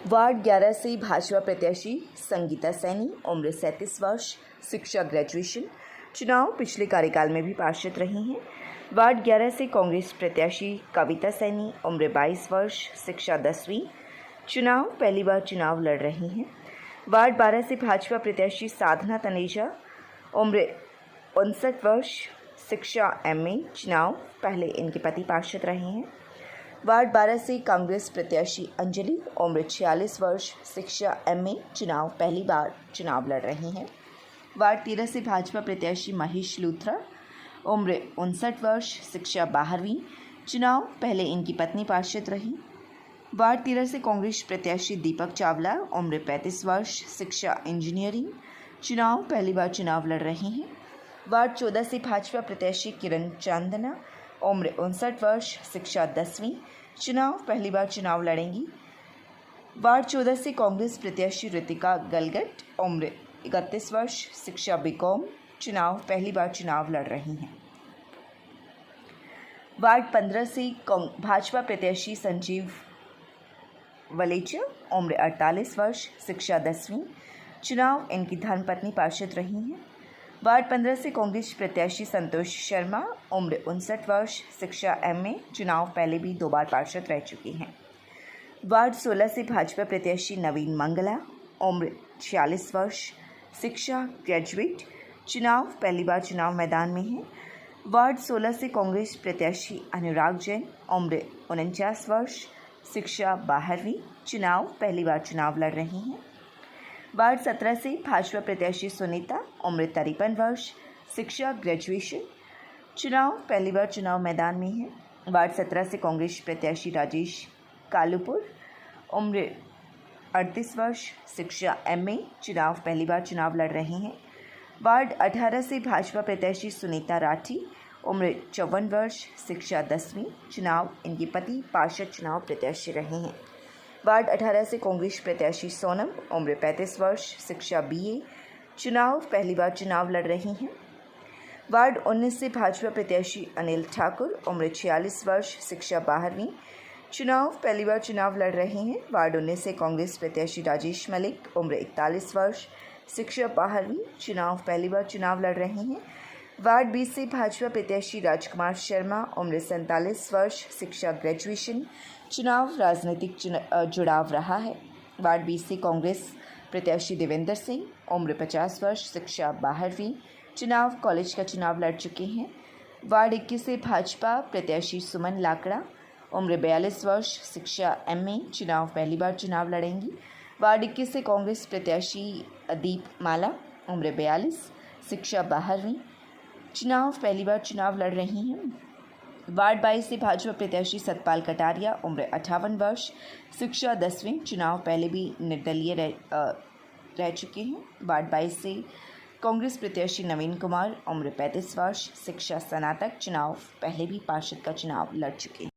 Ward 11 से भाजपा प्रत्याशी संगीता सैनी, उम्र 37 वर्ष, शिक्षा ग्रेजुएशन, चुनाव पिछले कार्यकाल में भी पार्षद रही हैं। वार्ड 11 से कांग्रेस प्रत्याशी कविता सैनी, उम्र 22 वर्ष, शिक्षा 10वीं, चुनाव पहली बार चुनाव लड़ रही हैं। वार्ड 12 से भाजपा प्रत्याशी साधना तनेजा, उम्र 59 वर्ष, शिक्षा MA, चुनाव पहले इनके पति पार्षद रहे हैं। वार्ड 12 से कांग्रेस प्रत्याशी अंजलि, उम्र 46 वर्ष, शिक्षा MA, चुनाव पहली बार चुनाव लड़ रही हैं। वार्ड 13 से भाजपा प्रत्याशी महेश लूथरा, उम्र 59 वर्ष, शिक्षा 12वीं, चुनाव पहले इनकी पत्नी पार्षद रही। वार्ड 13 से कांग्रेस प्रत्याशी दीपक चावला, उम्र 35 वर्ष, शिक्षा इंजीनियरिंग, चुनाव पहली बार चुनाव लड़ रहे हैं। वार्ड 14 से भाजपा प्रत्याशी किरण चांदना, उम्र 59 वर्ष, शिक्षा 10वीं, चुनाव पहली बार चुनाव लड़ेंगी। वार्ड 14 से कांग्रेस प्रत्याशी ऋतिका गलगट, उम्र 31 वर्ष, शिक्षा BCom, चुनाव पहली बार चुनाव लड़ रही हैं। वार्ड 15 से भाजपा प्रत्याशी संजीव वलेचा, उम्र 48 वर्ष, शिक्षा 10वीं, चुनाव इनकी धर्मपत्नी पार्षद रही हैं। वार्ड 15 से कांग्रेस प्रत्याशी संतोष शर्मा, उम्र 59 वर्ष, शिक्षा MA, चुनाव पहले भी 2 बार पार्षद रह चुके हैं। वार्ड 16 से भाजपा प्रत्याशी नवीन मंगला, उम्र 46 वर्ष, शिक्षा ग्रेजुएट, चुनाव पहली बार चुनाव मैदान में हैं। वार्ड 16 से कांग्रेस प्रत्याशी अनुराग जैन, उम्र 49 वर्ष, शिक्षा 12वीं, चुनाव पहली बार चुनाव लड़ रही हैं। वार्ड 17 से भाजपा प्रत्याशी सुनीता, उम्र 53 वर्ष, शिक्षा ग्रेजुएशन, चुनाव पहली बार चुनाव मैदान में है। वार्ड 17 से कांग्रेस प्रत्याशी राजेश कालूपुर, उम्र 38 वर्ष, शिक्षा MA, चुनाव पहली बार चुनाव लड़ रहे हैं। वार्ड 18 से भाजपा प्रत्याशी सुनीता राठी, उम्र 54 वर्ष, शिक्षा 10वीं, चुनाव इनके पति पार्षद चुनाव प्रत्याशी रहे हैं। वार्ड 18 से कांग्रेस प्रत्याशी सोनम, उम्र 35 वर्ष, शिक्षा BA, चुनाव पहली बार चुनाव लड़ रही हैं। वार्ड 19 से भाजपा प्रत्याशी अनिल ठाकुर, उम्र 46 वर्ष, शिक्षा 12वीं, चुनाव पहली बार चुनाव लड़ रहे हैं। वार्ड 19 से कांग्रेस प्रत्याशी राजेश मलिक, उम्र 41 वर्ष, शिक्षा 12वीं, चुनाव पहली बार चुनाव लड़ रहे हैं। वार्ड 20 से भाजपा प्रत्याशी राजकुमार शर्मा, उम्र 47 वर्ष, शिक्षा ग्रेजुएशन, चुनाव राजनीतिक जुड़ाव रहा है। वार्ड 20 से कांग्रेस प्रत्याशी देवेंद्र सिंह, उम्र 50 वर्ष, शिक्षा 12वीं, चुनाव कॉलेज का चुनाव लड़ चुके हैं। वार्ड 21 से भाजपा प्रत्याशी सुमन लाकड़ा, उम्र 42 वर्ष, शिक्षा MA, चुनाव पहली बार चुनाव लड़ेंगी। वार्ड 21 से कांग्रेस प्रत्याशी दीप माला, उम्र 42, शिक्षा 12वीं, चुनाव पहली बार चुनाव लड़ रही हैं। वार्ड 22 से भाजपा प्रत्याशी सतपाल कटारिया, उम्र 58 वर्ष, शिक्षा 10वीं, चुनाव पहले भी निर्दलीय रह चुके हैं। वार्ड 22 से कांग्रेस प्रत्याशी नवीन कुमार, उम्र 35 वर्ष, शिक्षा स्नातक, चुनाव पहले भी पार्षद का चुनाव लड़ चुके हैं।